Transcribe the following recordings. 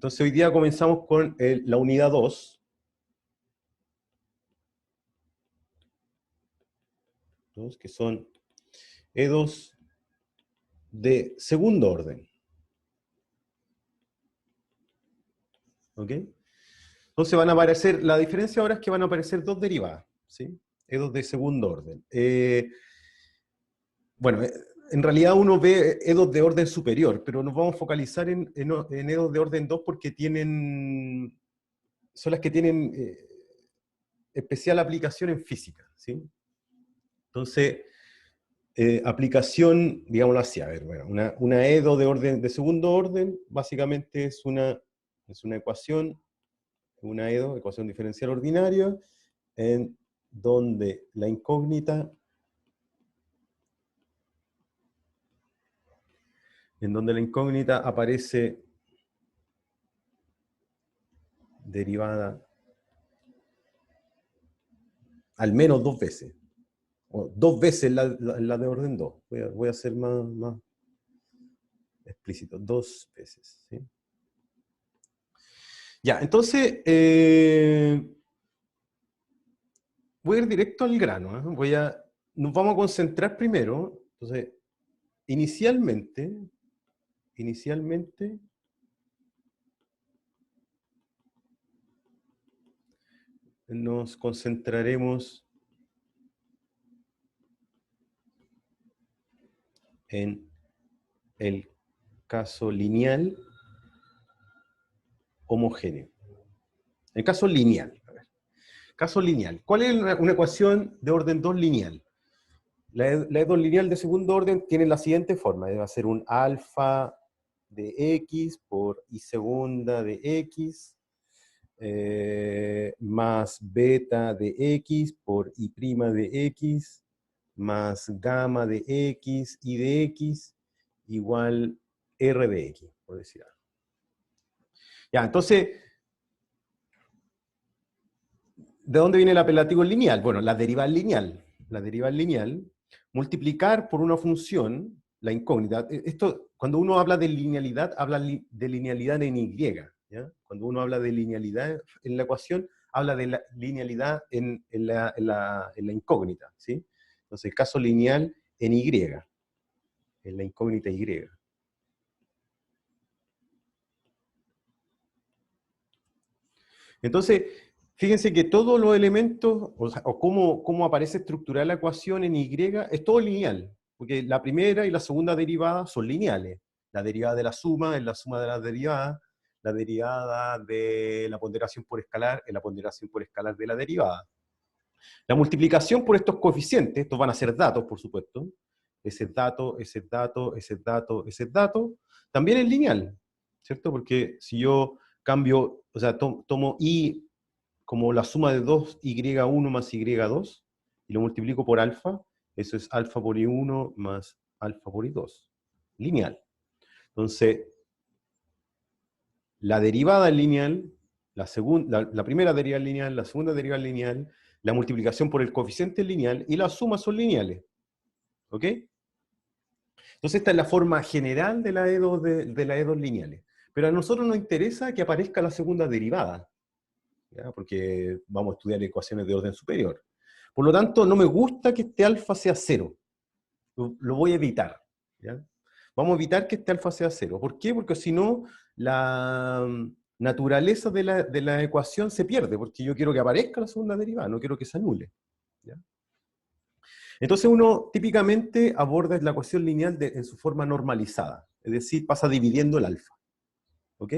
Entonces hoy día comenzamos con la unidad 2. Que son EDOs de segundo orden. ¿Ok? Entonces van a aparecer, la diferencia ahora es que van a aparecer dos derivadas, ¿sí? EDOs de segundo orden. Bueno, en realidad uno ve EDOs de orden superior, pero nos vamos a focalizar en EDOs de orden 2 porque son las que tienen especial aplicación en física, ¿sí? Entonces, aplicación, digámoslo así, a ver, bueno, una EDO de segundo orden, básicamente es una ecuación, una EDO, ecuación diferencial ordinaria, en donde la incógnita aparece derivada al menos dos veces, o dos veces la de orden 2. Voy a ser más explícito, dos veces, ¿sí? Ya, entonces, voy a ir directo al grano, ¿eh? Nos vamos a concentrar primero, entonces, inicialmente, nos concentraremos en el caso lineal homogéneo. El caso lineal. A ver. Caso lineal. ¿Cuál es una ecuación de orden 2 lineal? La E2 lineal de segundo orden tiene la siguiente forma. Va a ser un alfa de x por y segunda de x más beta de x por y prima de x más gamma de x y de x igual r de x, por decir algo. Ya, entonces, ¿de dónde viene el apelativo lineal? Bueno, la derivada lineal. La derivada lineal, multiplicar por una función, la incógnita. Esto, cuando uno habla de linealidad, habla de linealidad en Y. ¿Ya? Cuando uno habla de linealidad en la ecuación, habla de la linealidad en la incógnita. ¿Sí? Entonces, el caso lineal en Y, en la incógnita Y. Entonces, fíjense que todos los elementos, o cómo aparece estructurada la ecuación en Y, es todo lineal, porque la primera y la segunda derivada son lineales. La derivada de la suma es la suma de las derivadas, la derivada de la ponderación por escalar es la ponderación por escalar de la derivada. La multiplicación por estos coeficientes, estos van a ser datos, por supuesto, ese dato, también es lineal, ¿cierto? Porque si yo cambio, o sea, tomo y como la suma de 2y1 más y2, y lo multiplico por alfa, eso es alfa por i1 más alfa por i2. Lineal. Entonces, la derivada es lineal, la primera derivada es lineal, la segunda derivada es lineal, la multiplicación por el coeficiente es lineal, y las sumas son lineales. ¿Ok? Entonces esta es la forma general de la E2, de la E2 lineales. Pero a nosotros nos interesa que aparezca la segunda derivada, ¿ya? Porque vamos a estudiar ecuaciones de orden superior. Por lo tanto, no me gusta que este alfa sea 0. Lo voy a evitar, ¿ya? Vamos a evitar que este alfa sea 0. ¿Por qué? Porque si no, la naturaleza de la ecuación se pierde, porque yo quiero que aparezca la segunda derivada, no quiero que se anule, ¿ya? Entonces uno típicamente aborda la ecuación lineal en su forma normalizada, es decir, pasa dividiendo el alfa. ¿Ok?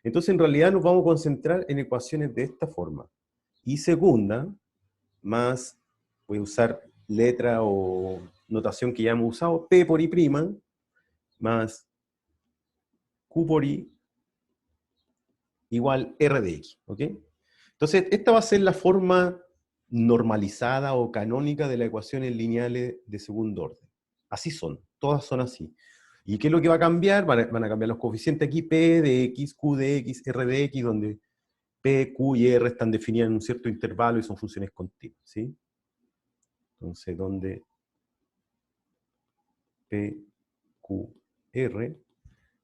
Entonces en realidad nos vamos a concentrar en ecuaciones de esta forma. Y segunda, más, voy a usar letra o notación que ya hemos usado, P por I', más Q por I, igual R de X. ¿Ok? Entonces esta va a ser la forma normalizada o canónica de las ecuaciones lineales de segundo orden. Así son, todas son así. ¿Y qué es lo que va a cambiar? Van a cambiar los coeficientes aquí, P de X, Q de X, R de X, donde P, Q y R están definidas en un cierto intervalo y son funciones continuas, ¿sí? Entonces, donde P, Q, R,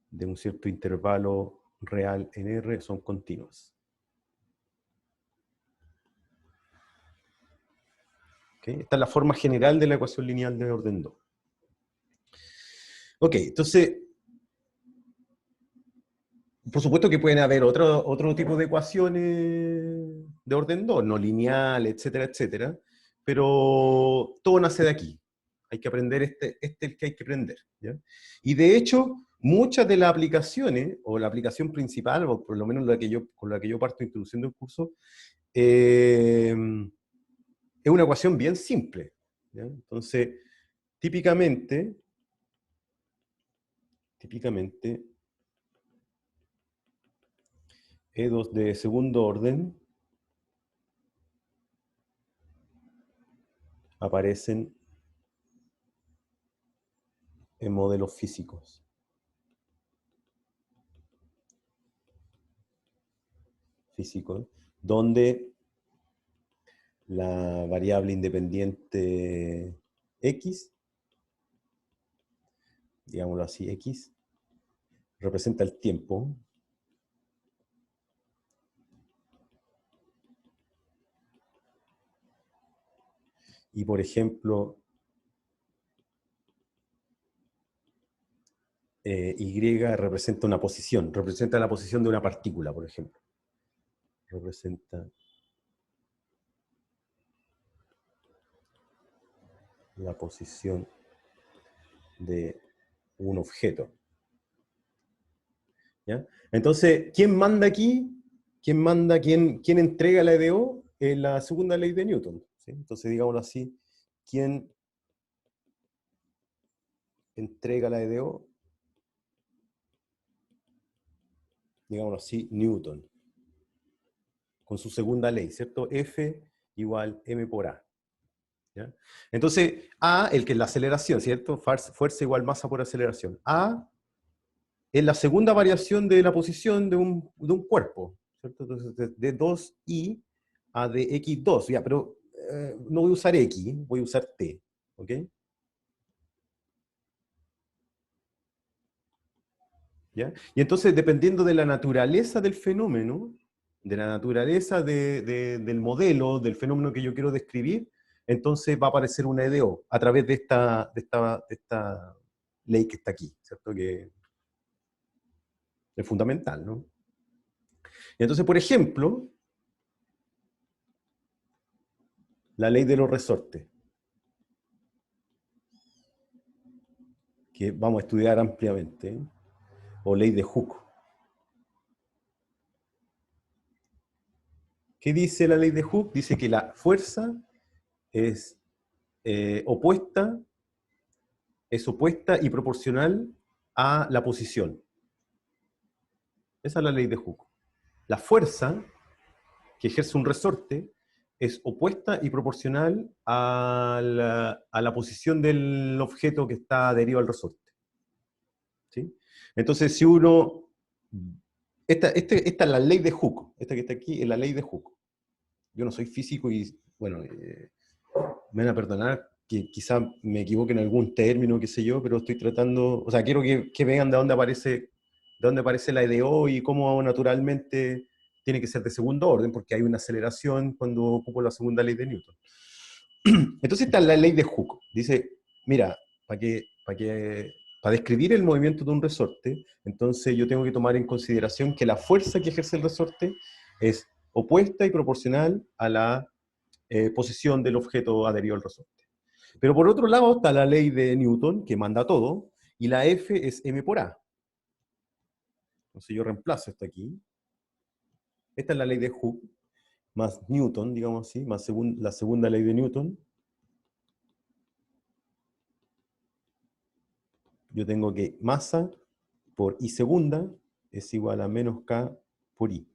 de un cierto intervalo real en R son continuas. ¿Okay? Esta es la forma general de la ecuación lineal de orden 2. Ok, entonces, por supuesto que pueden haber otro tipo de ecuaciones de orden 2, no lineal, etcétera, etcétera, pero todo nace de aquí. Hay que aprender este es el que hay que aprender, ¿ya? Y de hecho, muchas de las aplicaciones, o la aplicación principal, o por lo menos con la que yo parto introduciendo el curso, es una ecuación bien simple, ¿ya? Entonces, típicamente, E2 de segundo orden aparecen en modelos físicos. Donde la variable independiente x, digámoslo así, x, representa el tiempo. Y por ejemplo, y representa una posición, representa la posición de una partícula, por ejemplo. Representa la posición de un objeto. ¿Ya? Entonces, ¿quién manda aquí? ¿Quién entrega la EDO? La segunda ley de Newton, ¿sí? Entonces, digámoslo así, ¿quién entrega la EDO? Digámoslo así, Newton. Con su segunda ley, ¿cierto? F igual m por a. ¿Ya? Entonces, A, el que es la aceleración, ¿cierto? Fuerza igual masa por aceleración. A es la segunda variación de la posición de un cuerpo, ¿cierto? Entonces, de 2i a de x2, ya, pero no voy a usar x, voy a usar t, ¿ok? ¿Ya? Y entonces, dependiendo de la naturaleza del fenómeno, de la naturaleza del modelo, del fenómeno que yo quiero describir, entonces va a aparecer una EDO a través de esta ley que está aquí, ¿cierto? Que es fundamental, ¿no? Y entonces, por ejemplo, la ley de los resortes, que vamos a estudiar ampliamente, ¿eh? O ley de Hooke. ¿Qué dice la ley de Hooke? Dice que la fuerza es opuesta y proporcional a la posición. Esa es la ley de Hooke. La fuerza que ejerce un resorte es opuesta y proporcional a la posición del objeto que está adherido al resorte. ¿Sí? Entonces, si uno... Esta es la ley de Hooke. Esta que está aquí es la ley de Hooke. Yo no soy físico y, bueno, me van a perdonar que quizá me equivoque en algún término, qué sé yo, pero estoy tratando, o sea, quiero que vean de dónde aparece la EDO y cómo naturalmente tiene que ser de segundo orden, porque hay una aceleración cuando ocupo la segunda ley de Newton. Entonces está la ley de Hooke. Dice, mira, para describir el movimiento de un resorte, entonces yo tengo que tomar en consideración que la fuerza que ejerce el resorte es opuesta y proporcional a la posición del objeto adherido al resorte. Pero por otro lado está la ley de Newton, que manda todo, y la F es m por a. Entonces yo reemplazo esto aquí. Esta es la ley de Hooke, más Newton, digamos así, más la segunda ley de Newton. Yo tengo que masa por I segunda es igual a menos K por I.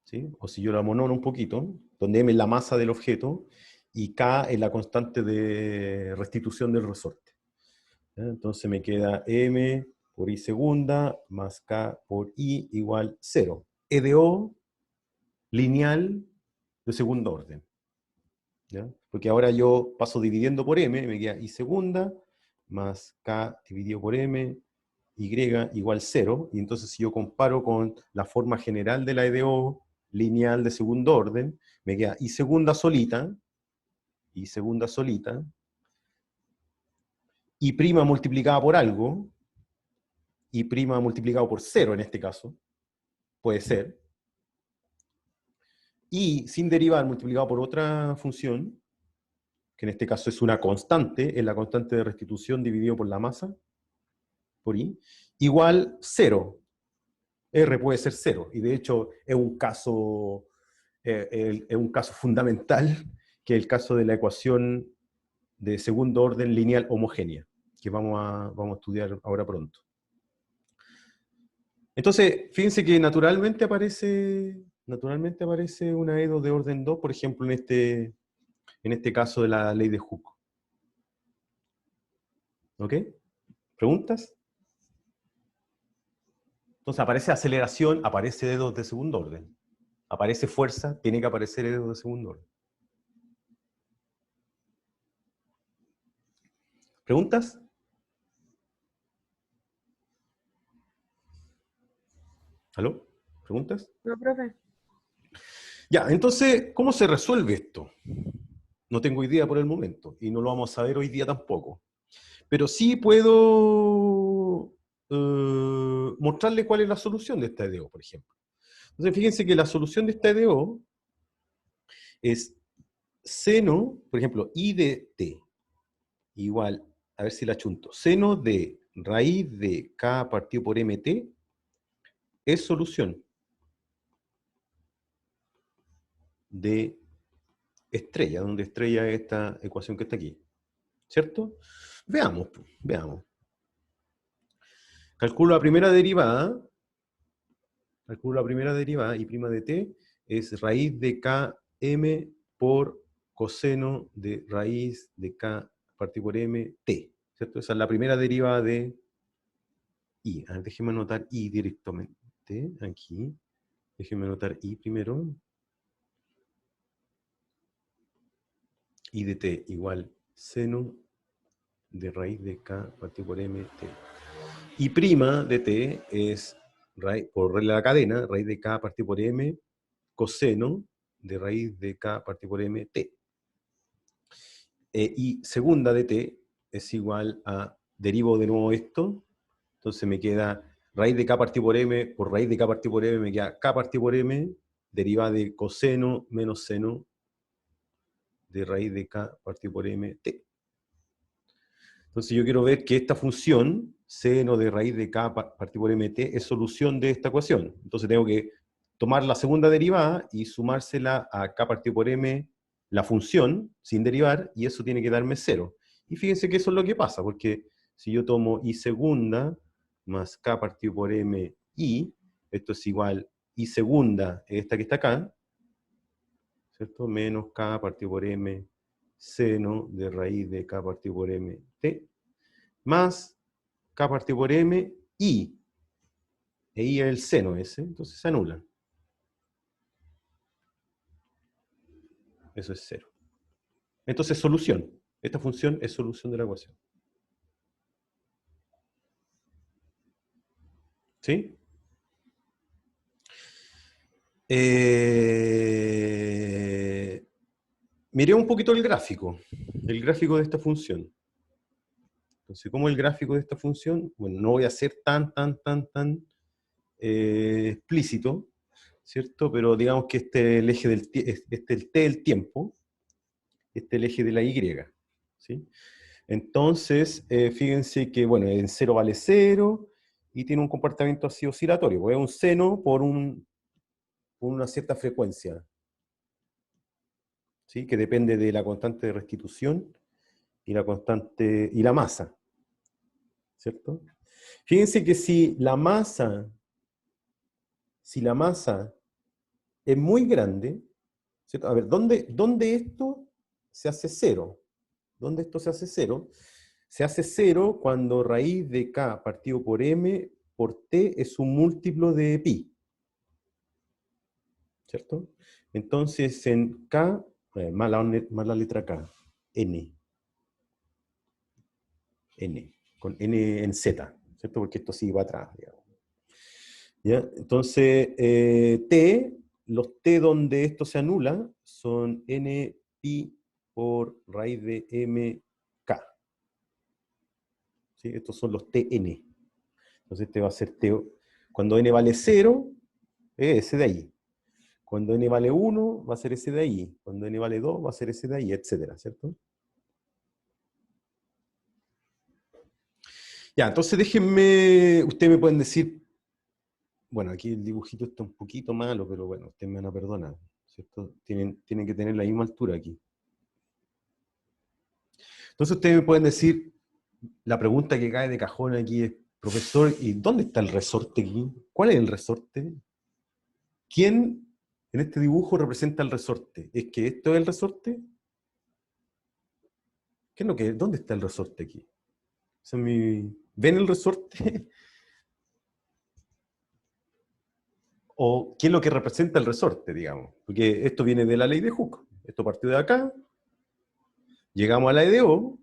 ¿Sí? O si yo la monono un poquito, donde M es la masa del objeto y K es la constante de restitución del resorte. ¿Ya? Entonces me queda M por I segunda más K por I igual 0. EDO lineal de segundo orden. ¿Ya? Porque ahora yo paso dividiendo por M, me queda I segunda más K dividido por M y igual 0, y entonces si yo comparo con la forma general de la EDO lineal de segundo orden, me queda y segunda solita, y prima multiplicada por algo, y prima multiplicado por 0 en este caso, puede ser, y sin derivar multiplicado por otra función, que en este caso es una constante, es la constante de restitución dividido por la masa, por I, igual 0. R puede ser 0, y de hecho es un caso fundamental, que es el caso de la ecuación de segundo orden lineal homogénea, que vamos a estudiar ahora pronto. Entonces, fíjense que naturalmente aparece una EDO de orden 2, por ejemplo, en este caso de la ley de Hooke. ¿Ok? ¿Preguntas? Entonces aparece aceleración, aparece dedos de segundo orden. Aparece fuerza, tiene que aparecer dedos de segundo orden. ¿Preguntas? ¿Aló? ¿Preguntas? No, profe. Ya, entonces, ¿cómo se resuelve esto? No tengo idea por el momento, y no lo vamos a saber hoy día tampoco. Pero sí puedo mostrarle cuál es la solución de esta EDO, por ejemplo. Entonces, fíjense que la solución de esta EDO es seno, por ejemplo, I de t, igual, a ver si la chunto, seno de raíz de k partido por mt es solución de estrella, donde estrella es esta ecuación que está aquí. ¿Cierto? Veamos, veamos. Calculo la primera derivada, y prima de t es raíz de km por coseno de raíz de k partido por m t. ¿Cierto? Esa es la primera derivada de i. A ver, déjeme anotar i directamente aquí. Déjeme anotar i primero. I de t igual seno de raíz de k partido por m t. Y prima de t es, por regla de la cadena, raíz de k partido por m coseno de raíz de k partido por m t. Y segunda de t es igual a, derivo de nuevo esto, entonces me queda raíz de k partido por m, por raíz de k partido por m me queda k partido por m, derivada de coseno menos seno de raíz de k partido por m t. Entonces yo quiero ver que esta función, seno de raíz de k partido por mt, es solución de esta ecuación. Entonces tengo que tomar la segunda derivada y sumársela a k partido por m, la función, sin derivar, y eso tiene que darme 0. Y fíjense que eso es lo que pasa, porque si yo tomo i segunda más k partido por m i, esto es igual i segunda, esta que está acá, ¿cierto? Menos k partido por m seno de raíz de k partido por m t, más k partido por m i. E i es el seno ese, entonces se anula. Eso es 0. Entonces, solución. Esta función es solución de la ecuación. ¿Sí? Miré un poquito el gráfico de esta función. Entonces, ¿cómo es el gráfico de esta función? Bueno, no voy a ser tan explícito, ¿cierto? Pero digamos que este es el eje del el t del tiempo, este es el eje de la y, ¿sí? Entonces, fíjense que, bueno, en 0 vale 0, y tiene un comportamiento así oscilatorio, pues es un seno por una cierta frecuencia, ¿sí? Que depende de la constante de restitución y la masa, ¿cierto? Fíjense que si la masa es muy grande, ¿cierto? A ver, ¿dónde esto se hace 0? ¿Dónde esto se hace 0? Se hace 0 cuando raíz de k partido por m por t es un múltiplo de pi. ¿Cierto? Entonces en k, más la letra k, n, con n en z, ¿cierto? Porque esto sigue para atrás, digamos. ¿Ya? Entonces, T, los T donde esto se anula son N pi por raíz de mk. ¿Sí? Estos son los Tn. Entonces este va a ser T. Cuando n vale 0, es ese de ahí. Cuando n vale 1, va a ser ese de ahí. Cuando n vale 2, va a ser ese de ahí, etcétera, ¿cierto? Ya, entonces déjenme, ustedes me pueden decir, bueno, aquí el dibujito está un poquito malo, pero bueno, ustedes me van a perdonar, ¿cierto? Tienen que tener la misma altura aquí. Entonces ustedes me pueden decir, la pregunta que cae de cajón aquí es, profesor, ¿y dónde está el resorte aquí? ¿Cuál es el resorte? ¿Quién en este dibujo representa el resorte? ¿Es que esto es el resorte? ¿Qué es lo que, ¿dónde está el resorte aquí? Ese es ¿ven el resorte? ¿O qué es lo que representa el resorte, digamos? Porque esto viene de la ley de Hooke. Esto partió de acá, llegamos a la EDO,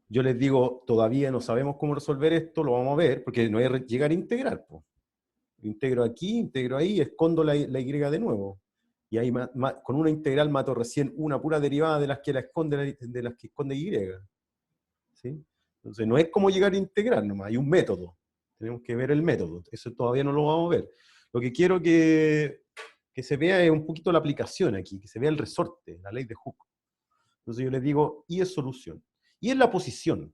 yo les digo, todavía no sabemos cómo resolver esto, lo vamos a ver, porque no es llegar a integrar. Po. Integro aquí, integro ahí, escondo la Y de nuevo. Y ahí con una integral mato recién una pura derivada de las que, de las que esconde Y. ¿Sí? Entonces no es como llegar a integrar nomás, hay un método. Tenemos que ver el método, eso todavía no lo vamos a ver. Lo que quiero que se vea es un poquito la aplicación aquí, que se vea el resorte, la ley de Hooke. Entonces yo les digo, Y es solución. Y es la posición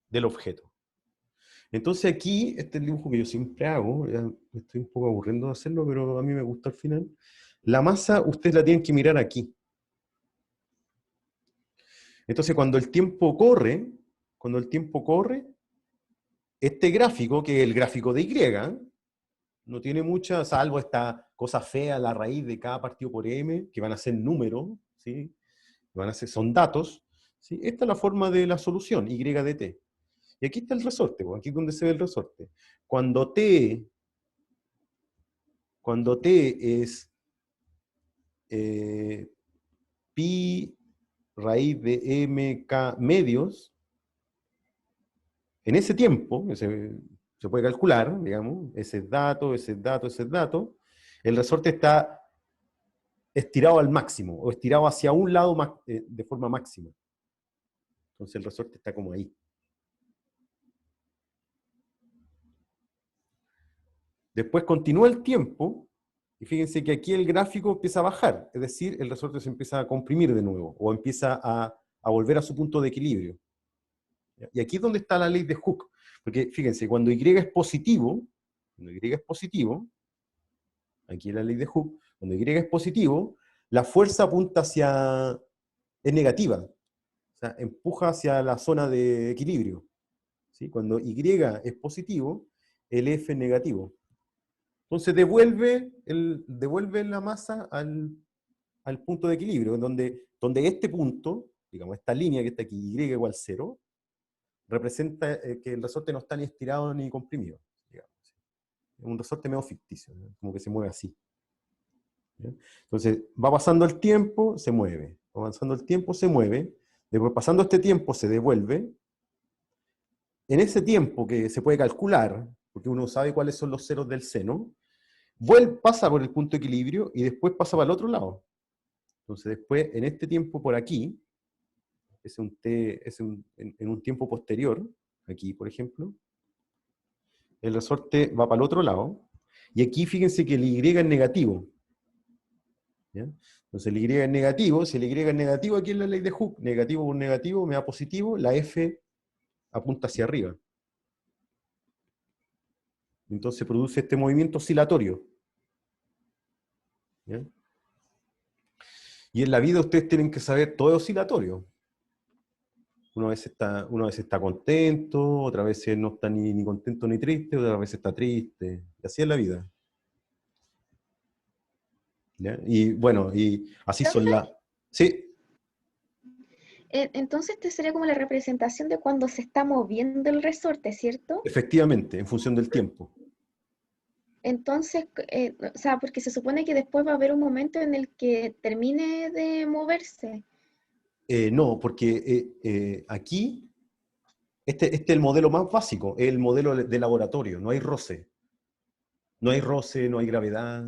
del objeto. Entonces aquí, este es el dibujo que yo siempre hago, ya me estoy un poco aburriendo de hacerlo, pero a mí me gusta al final. La masa, ustedes la tienen que mirar aquí. Entonces cuando el tiempo corre, este gráfico, que es el gráfico de Y, no tiene mucha, salvo esta cosa fea, la raíz de cada partido por M, que van a ser números, ¿sí? Son datos, ¿sí? Esta es la forma de la solución, Y de t. Y aquí está el resorte, aquí es donde se ve el resorte. Cuando t es pi raíz de mk medios, en ese tiempo, se puede calcular, digamos, ese dato, el resorte está estirado al máximo, o estirado hacia un lado de forma máxima. Entonces el resorte está como ahí. Después continúa el tiempo, y fíjense que aquí el gráfico empieza a bajar, es decir, el resorte se empieza a comprimir de nuevo, o empieza a volver a su punto de equilibrio. Y aquí es donde está la ley de Hooke, porque fíjense, cuando Y es positivo, aquí es la ley de Hooke, cuando Y es positivo, la fuerza apunta es negativa, o sea, empuja hacia la zona de equilibrio. ¿Sí? Cuando Y es positivo, el F es negativo. Entonces devuelve la masa al punto de equilibrio, donde este punto, digamos, esta línea que está aquí, Y igual 0, representa que el resorte no está ni estirado ni comprimido. Digamos. Es un resorte medio ficticio, ¿no? Como que se mueve así. ¿Ya? Entonces, va pasando el tiempo, se mueve. Va avanzando el tiempo, se mueve. Después, pasando este tiempo, se devuelve. En ese tiempo que se puede calcular, porque uno sabe cuáles son los ceros del seno, pasa por el punto de equilibrio y después pasa para el otro lado. Entonces, después, en este tiempo por aquí, en un tiempo posterior, aquí, por ejemplo, el resorte va para el otro lado, y aquí fíjense que el Y es negativo. ¿Ya? Entonces el Y es negativo, si el Y es negativo, aquí en la ley de Hooke, negativo por negativo me da positivo, la F apunta hacia arriba. Entonces produce este movimiento oscilatorio. ¿Ya? Y en la vida ustedes tienen que saber, todo es oscilatorio. Una vez está contento, otra vez no está ni contento ni triste, otra vez está triste. Y así es la vida. ¿Ya? Y bueno, y así son Profe, las... Sí, entonces esta sería como la representación de cuando se está moviendo el resorte, ¿cierto? efectivamente, en función del tiempo. Entonces, o sea, porque se supone que después va a haber un momento en el que termine de moverse. No, porque aquí Este es el modelo más básico, es el modelo de laboratorio, no hay roce. No hay roce, no hay gravedad.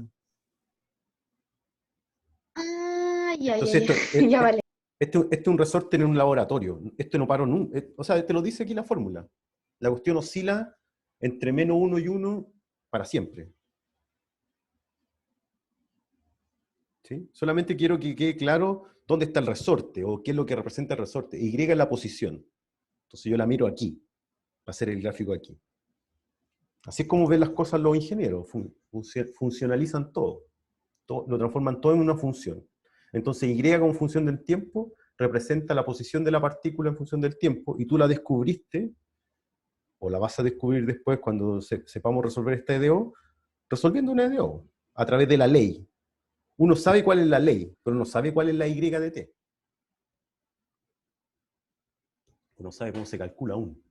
Ah, ya, ya, Entonces, ya, ya vale. este es un resorte en un laboratorio. Este no paró nunca. O sea, te lo dice aquí la fórmula. La cuestión oscila entre -1 y 1 para siempre. ¿Sí? Solamente quiero que quede claro dónde está el resorte, o qué es lo que representa el resorte. Y es la posición. Entonces yo la miro aquí, va a ser el gráfico aquí. Así es como ven las cosas los ingenieros. Funcionalizan todo. Lo transforman todo en una función. Entonces Y como función del tiempo representa la posición de la partícula en función del tiempo, y tú la descubriste, o la vas a descubrir después cuando sepamos resolver esta EDO, resolviendo una EDO, a través de la ley. Uno sabe cuál es la ley, pero no sabe cuál es la Y de t. Uno sabe cómo se calcula aún.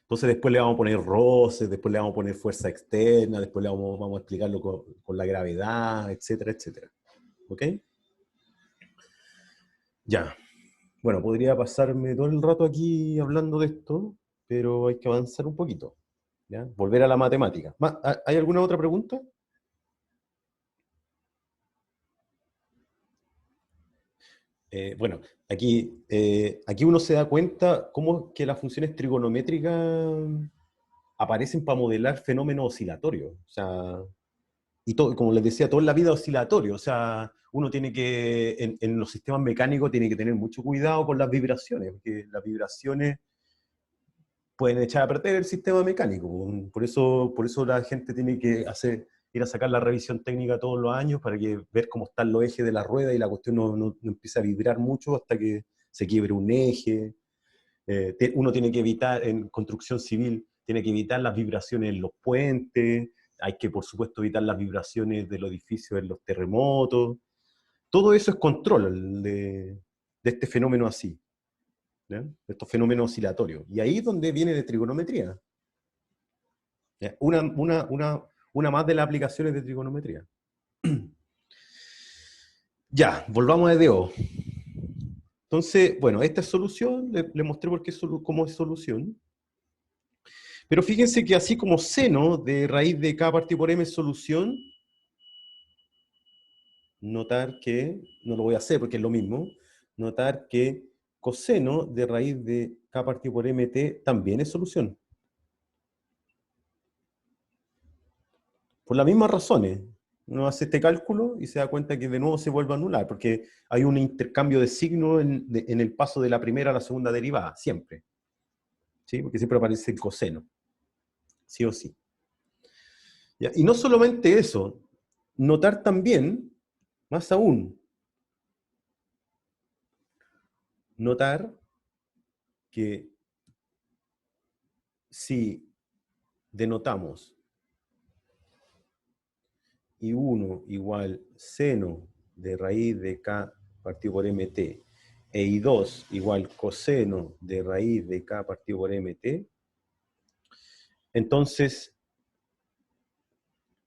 Entonces después le vamos a poner roces, después le vamos a poner fuerza externa, después vamos a explicarlo con la gravedad, etcétera, etcétera. ¿Ok? Ya. Bueno, podría pasarme todo el rato aquí hablando de esto, pero hay que avanzar un poquito. ¿Ya? Volver a la matemática. ¿Hay alguna otra pregunta? Bueno, aquí uno se da cuenta cómo es que las funciones trigonométricas aparecen para modelar fenómenos oscilatorios. O sea, y todo, como les decía, todo en la vida oscilatorio. O sea, uno tiene que, en los sistemas mecánicos, tiene que tener mucho cuidado con las vibraciones, porque las vibraciones pueden echar a perder el sistema mecánico. Por eso la gente tiene que ir a sacar la revisión técnica todos los años para ver cómo están los ejes de la rueda y la cuestión no empieza a vibrar mucho hasta que se quiebre un eje. Uno tiene que evitar, en construcción civil, tiene que evitar las vibraciones en los puentes, hay que, por supuesto, evitar las vibraciones de los edificios en los terremotos. Todo eso es control de este fenómeno así. ¿Ya? Estos fenómenos oscilatorios. Y ahí es donde viene de trigonometría. ¿Ya? Una más de las aplicaciones de trigonometría. Ya, volvamos a EDO. Entonces, bueno, esta es solución, le mostré cómo es solución. Pero fíjense que así como seno de raíz de k partido por m es solución, notar que, no lo voy a hacer porque es lo mismo, notar que coseno de raíz de k partido por mt también es solución. Por las mismas razones. Uno hace este cálculo y se da cuenta que de nuevo se vuelve a anular, porque hay un intercambio de signo en el paso de la primera a la segunda derivada, siempre. ¿Sí? Porque siempre aparece el coseno. Sí o sí. ¿Ya? Y no solamente eso, notar también, más aún, notar que si denotamos I1 igual seno de raíz de k partido por mt e I2 igual coseno de raíz de k partido por mt, entonces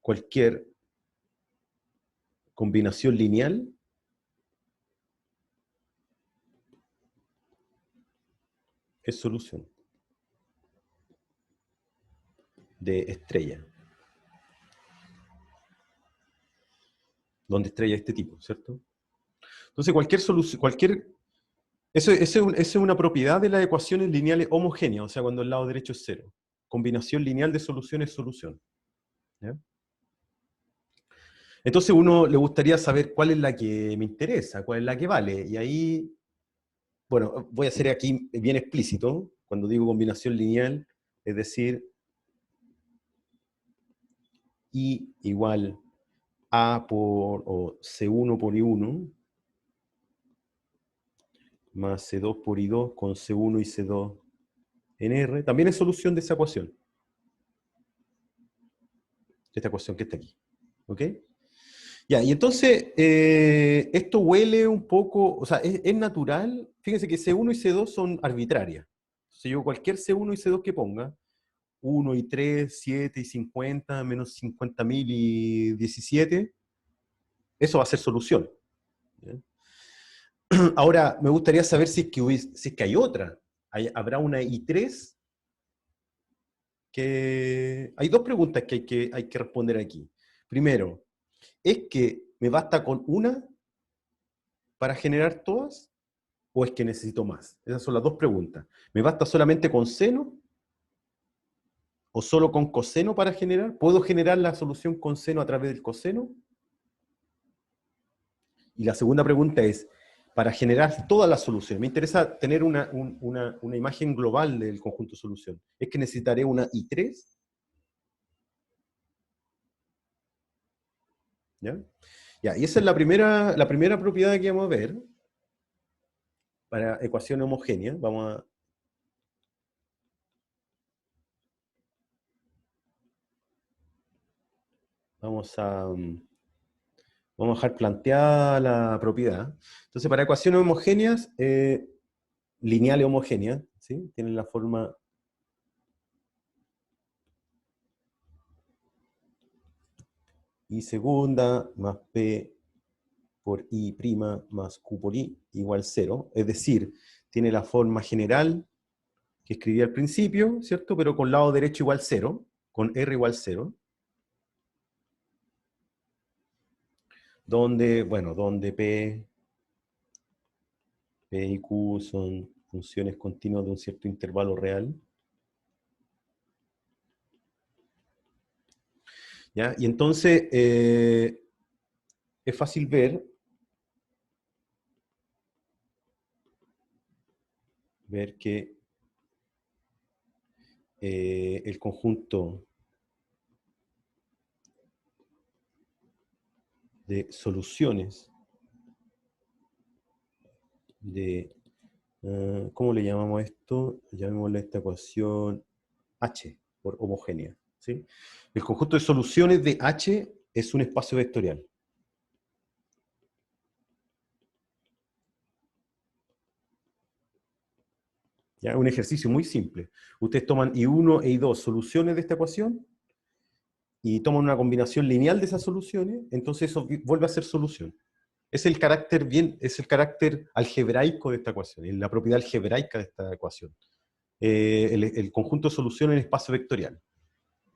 cualquier combinación lineal es solución de estrella. Donde estrella este tipo, ¿cierto? Entonces cualquier solución, eso es una propiedad de las ecuaciones lineales homogéneas, o sea, cuando el lado derecho es cero. Combinación lineal de solución es solución. ¿Ya? Entonces uno le gustaría saber cuál es la que me interesa, cuál es la que vale. Y ahí, bueno, voy a ser aquí bien explícito, cuando digo combinación lineal, es decir, I igual o C1 por I1, más C2 por I2 con C1 y C2 en R, también es solución de esa ecuación. De esta ecuación que está aquí. ¿Ok? Ya, y entonces, esto huele un poco, o sea, es natural. Fíjense que C1 y C2 son arbitrarias. Entonces yo cualquier C1 y C2 que ponga, 1 y 3, 7 y 50, menos 50.000 y 17, eso va a ser solución. ¿Ya? Ahora, me gustaría saber si es que hay otra. ¿Habrá una I3 hay dos preguntas que hay que responder aquí. Primero, ¿es que me basta con una para generar todas? ¿O es que necesito más? Esas son las dos preguntas. ¿Me basta solamente con seno? ¿O solo con coseno para generar? ¿Puedo generar la solución con seno a través del coseno? Y la segunda pregunta es, para generar todas las soluciones, me interesa tener una imagen global del conjunto de solución. ¿Es que necesitaré una I3? ¿Ya? Ya, y esa es la primera propiedad que vamos a ver para ecuación homogénea. Vamos a dejar planteada la propiedad. Entonces, para ecuaciones homogéneas, lineales homogéneas, ¿sí? Tienen la forma I segunda más P por I prima más Q por I igual 0. Es decir, tiene la forma general que escribí al principio, ¿cierto? Pero con lado derecho igual 0, con R igual 0. Donde P y Q son funciones continuas de un cierto intervalo real. ¿Ya? Y entonces es fácil ver que el conjunto de soluciones de, ¿cómo le llamamos esto? Llamémosle esta ecuación H, por homogénea, ¿sí? El conjunto de soluciones de H es un espacio vectorial. ¿Ya? Un ejercicio muy simple. Ustedes toman I1 e I2 soluciones de esta ecuación y toman una combinación lineal de esas soluciones, entonces eso vuelve a ser solución. Es el carácter algebraico de esta ecuación, es la propiedad algebraica de esta ecuación. El conjunto de soluciones en espacio vectorial.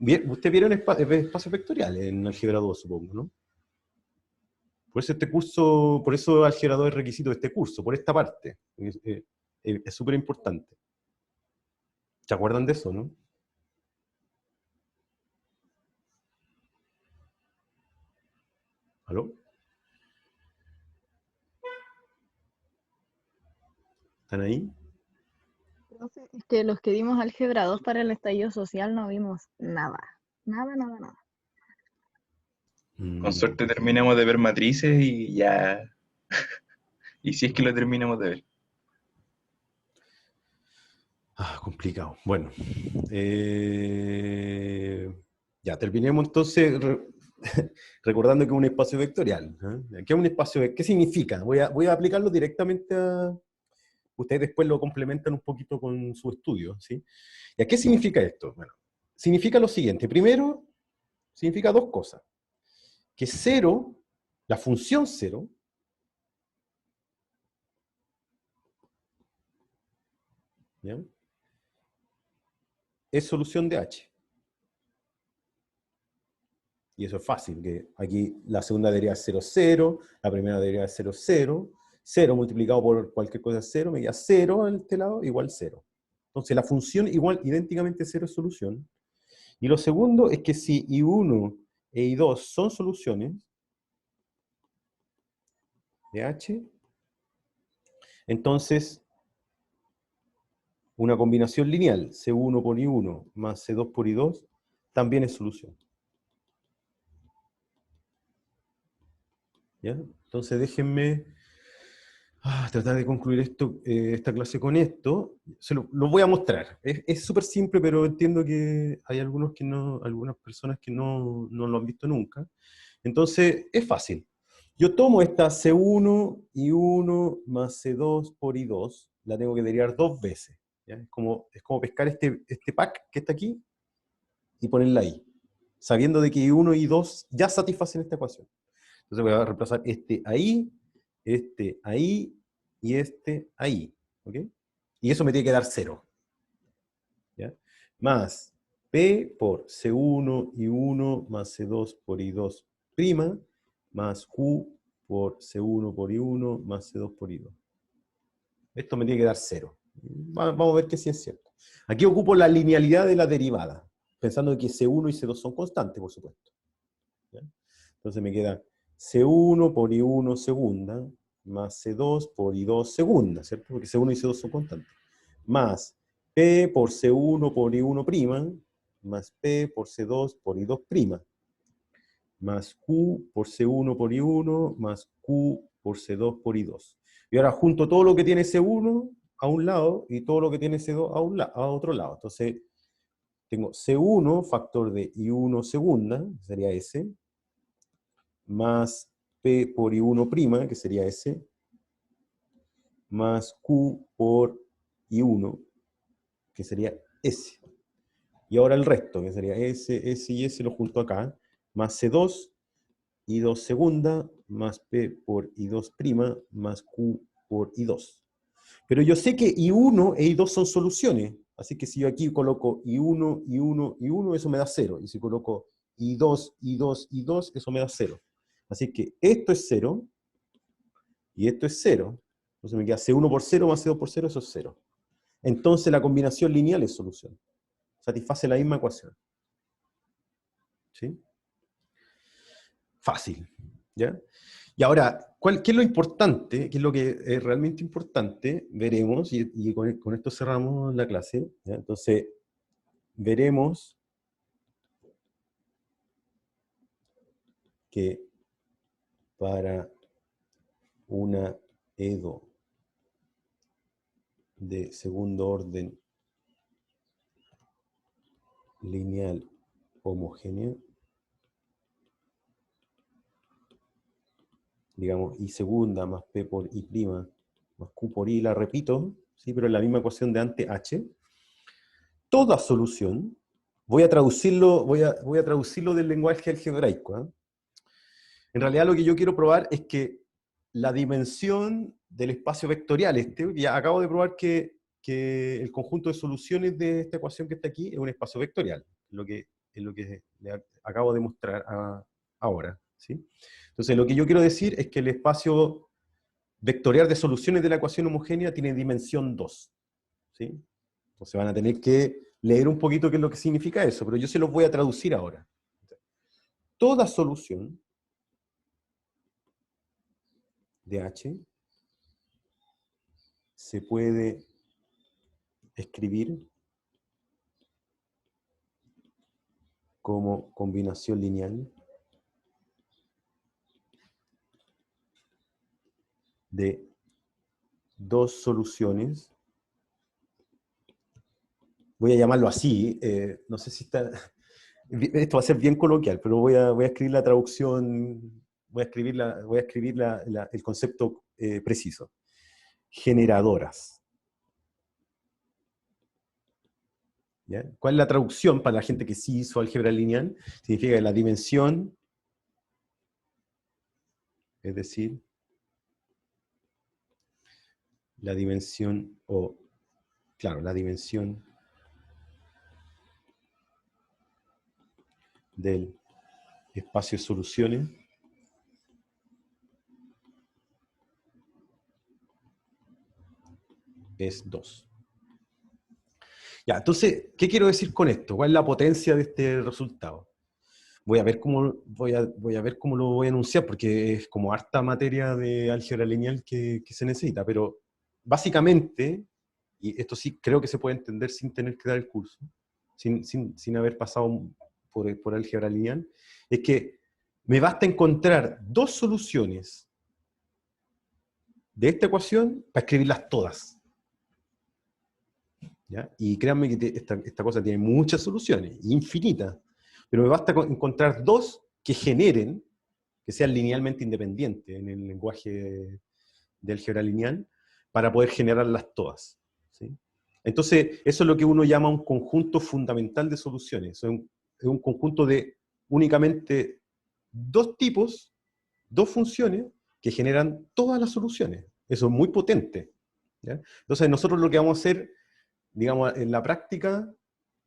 Bien, ustedes vieron espacio vectorial en álgebra 2, supongo, ¿no? Por eso álgebra 2 es requisito de este curso, por esta parte. Es súper importante. ¿Se acuerdan de eso, no? ¿Aló? ¿Están ahí? Profe, es que los que dimos álgebra 2 para el estallido social no vimos nada. Nada, nada, nada. Con suerte terminemos de ver matrices y ya. Y si es que lo terminamos de ver. Complicado. Bueno. Ya, terminemos entonces recordando que es un espacio vectorial. ¿Qué es un espacio? ¿Qué significa? Voy a aplicarlo directamente a... Ustedes después lo complementan un poquito con su estudio, ¿sí? ¿Y a qué significa esto? Bueno, significa lo siguiente. Primero, significa dos cosas. Que cero, la función cero, ¿ya? Es solución de H. Y eso es fácil, que aquí la segunda deriva es 0, 0, la primera deriva es 0, 0, 0 multiplicado por cualquier cosa es 0, me queda 0 en este lado, igual 0. Entonces la función igual, idénticamente 0 es solución. Y lo segundo es que si I1 e I2 son soluciones de H, entonces una combinación lineal, C1 por I1 más C2 por I2, también es solución. ¿Ya? Entonces déjenme tratar de concluir esta clase con esto. Lo voy a mostrar. Es súper simple, pero entiendo que hay algunas personas que no lo han visto nunca. Entonces, es fácil. Yo tomo esta C1, I1 más C2 por I2, la tengo que derivar dos veces. ¿Ya? Es como pescar este pack que está aquí y ponerla ahí, sabiendo de que I1 y I2 ya satisfacen esta ecuación. Entonces voy a reemplazar este ahí y este ahí. ¿Ok? Y eso me tiene que dar 0. ¿Ya? Más P por C1 I1 más C2 por I2 prima, más Q por C1 por I1 más C2 por I2. Esto me tiene que dar 0. Vamos a ver que sí es cierto. Aquí ocupo la linealidad de la derivada, pensando que C1 y C2 son constantes, por supuesto. ¿Ya? Entonces me queda C1 por I1 segunda, más C2 por I2 segunda, ¿cierto? Porque C1 y C2 son constantes. Más P por C1 por I1 prima, más P por C2 por I2 prima, más Q por C1 por I1, más Q por C2 por I2. Y ahora junto todo lo que tiene C1 a un lado y todo lo que tiene C2 a otro lado. Entonces, tengo C1, factor de I1 segunda, sería S, más P por I1 prima, que sería S, más Q por I1, que sería S. Y ahora el resto, que sería S, S y S, lo junto acá, más C2, I2 segunda, más P por I2 prima, más Q por I2. Pero yo sé que I1 e I2 son soluciones, así que si yo aquí coloco I1, I1, I1, eso me da 0. Y si coloco I2, I2, I2, eso me da 0. Así que esto es 0, y esto es 0. Entonces me queda C1 por 0 más C2 por 0, eso es 0. Entonces la combinación lineal es solución. Satisface la misma ecuación. ¿Sí? Fácil. ¿Ya? Y ahora, ¿qué es lo importante? ¿Qué es lo que es realmente importante? Veremos, y con esto cerramos la clase. ¿Ya? Entonces, veremos que para una EDO de segundo orden lineal homogénea, digamos, I segunda más P por I prima más Q por I, la repito, ¿sí? Pero en la misma ecuación de antes, H, toda solución, voy a traducirlo del lenguaje algebraico. ¿Eh? En realidad lo que yo quiero probar es que la dimensión del espacio vectorial, ya acabo de probar que el conjunto de soluciones de esta ecuación que está aquí es un espacio vectorial, es lo que le acabo de mostrar ahora. ¿Sí? Entonces lo que yo quiero decir es que el espacio vectorial de soluciones de la ecuación homogénea tiene dimensión 2. ¿Sí? Entonces van a tener que leer un poquito qué es lo que significa eso, pero yo se los voy a traducir ahora. Toda solución de H se puede escribir como combinación lineal de dos soluciones. Voy a llamarlo así, no sé si está... Esto va a ser bien coloquial, pero voy a escribir la traducción, voy a escribir el concepto preciso. Generadoras. ¿Ya? ¿Cuál es la traducción para la gente que sí hizo álgebra lineal? Significa que la dimensión, es decir, la dimensión, la dimensión del espacio de soluciones es 2. Ya, entonces, ¿qué quiero decir con esto? ¿Cuál es la potencia de este resultado? Voy a ver cómo lo voy a enunciar, porque es como harta materia de álgebra lineal que se necesita, pero básicamente, y esto sí creo que se puede entender sin tener que dar el curso, sin haber pasado por álgebra lineal, es que me basta encontrar dos soluciones de esta ecuación para escribirlas todas. ¿Ya? Y créanme que esta cosa tiene muchas soluciones, infinitas, pero me basta encontrar dos que generen, que sean linealmente independientes en el lenguaje de álgebra lineal, para poder generarlas todas. ¿Sí? Entonces, eso es lo que uno llama un conjunto fundamental de soluciones. Es un conjunto de únicamente dos tipos, dos funciones, que generan todas las soluciones. Eso es muy potente. ¿Ya? Entonces, nosotros lo que vamos a hacer, digamos, en la práctica,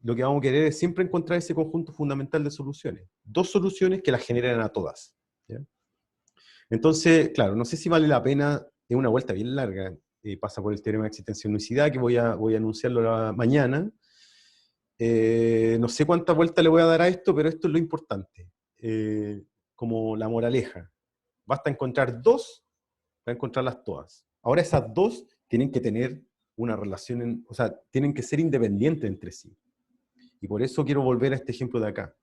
lo que vamos a querer es siempre encontrar ese conjunto fundamental de soluciones. Dos soluciones que las generan a todas. ¿Ya? Entonces, claro, no sé si vale la pena, es una vuelta bien larga, pasa por el teorema de existencionicidad, que voy a anunciarlo mañana. No sé cuántas vueltas le voy a dar a esto, pero esto es lo importante. Como la moraleja. Basta encontrar dos para encontrarlas todas. Ahora esas dos tienen que tener una relación, o sea, tienen que ser independientes entre sí. Y por eso quiero volver a este ejemplo de acá,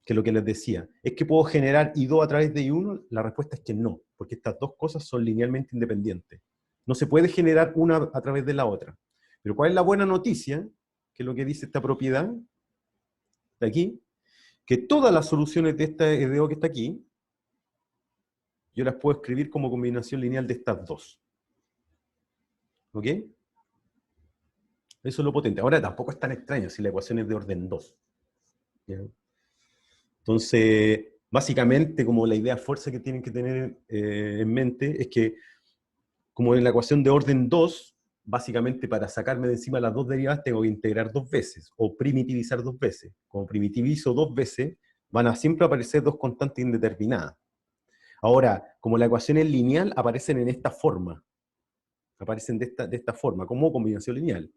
que es lo que les decía. ¿Es que puedo generar I2 a través de I1? La respuesta es que no, porque estas dos cosas son linealmente independientes. No se puede generar una a través de la otra. Pero ¿cuál es la buena noticia? Que es lo que dice esta propiedad de aquí, que todas las soluciones de esta EDO que está aquí, yo las puedo escribir como combinación lineal de estas dos. ¿Ok? Eso es lo potente. Ahora tampoco es tan extraño si la ecuación es de orden 2. ¿Ya? Entonces, básicamente, como la idea fuerza que tienen que tener en mente es que, como en la ecuación de orden 2, básicamente para sacarme de encima las dos derivadas tengo que integrar dos veces, o primitivizar dos veces. Como primitivizo dos veces, van a siempre aparecer dos constantes indeterminadas. Ahora, como la ecuación es lineal, aparecen en esta forma. Aparecen de esta forma, como combinación lineal.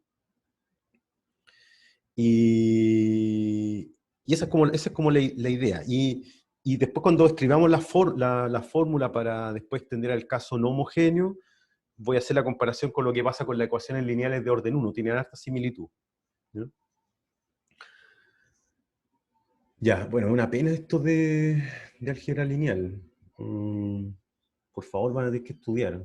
Y esa es como la idea. Y después cuando escribamos la fórmula para después tender al caso no homogéneo, voy a hacer la comparación con lo que pasa con las ecuaciones lineales de orden 1. Tienen harta similitud. ¿Ya? Ya, bueno, una pena esto de álgebra lineal. Por favor, van a tener que estudiar.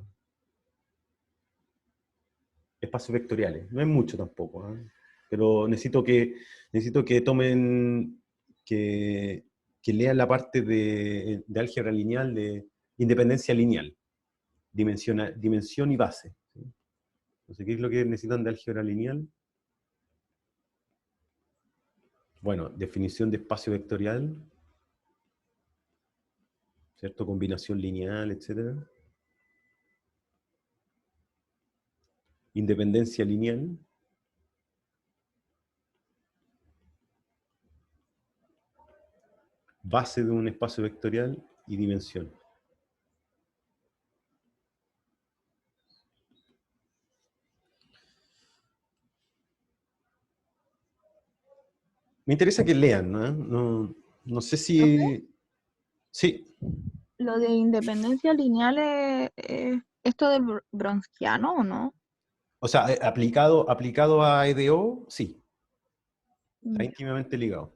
Espacios vectoriales. No es mucho tampoco, ¿eh? Pero necesito que tomen, que lean la parte de álgebra lineal, de independencia lineal, dimensión y base. ¿Sí? Entonces, ¿qué es lo que necesitan de álgebra lineal? Bueno, definición de espacio vectorial, ¿cierto? Combinación lineal, etc. Independencia lineal. Base de un espacio vectorial y dimensión. Me interesa que lean, ¿no? No sé ¿Profe? si... Sí. Lo de independencia lineal es esto del Bronsquiano, ¿o no? O sea, aplicado a EDO, sí. Está Ya. íntimamente ligado.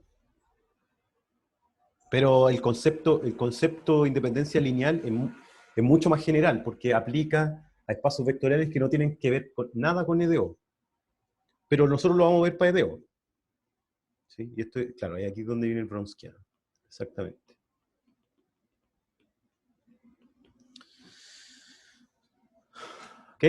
Pero el concepto de independencia lineal es mucho más general, porque aplica a espacios vectoriales que no tienen que ver nada con EDO. Pero nosotros lo vamos a ver para EDO. ¿Sí? Y esto, claro, y aquí es donde viene el Bronsquiano. Exactamente. ¿Ok?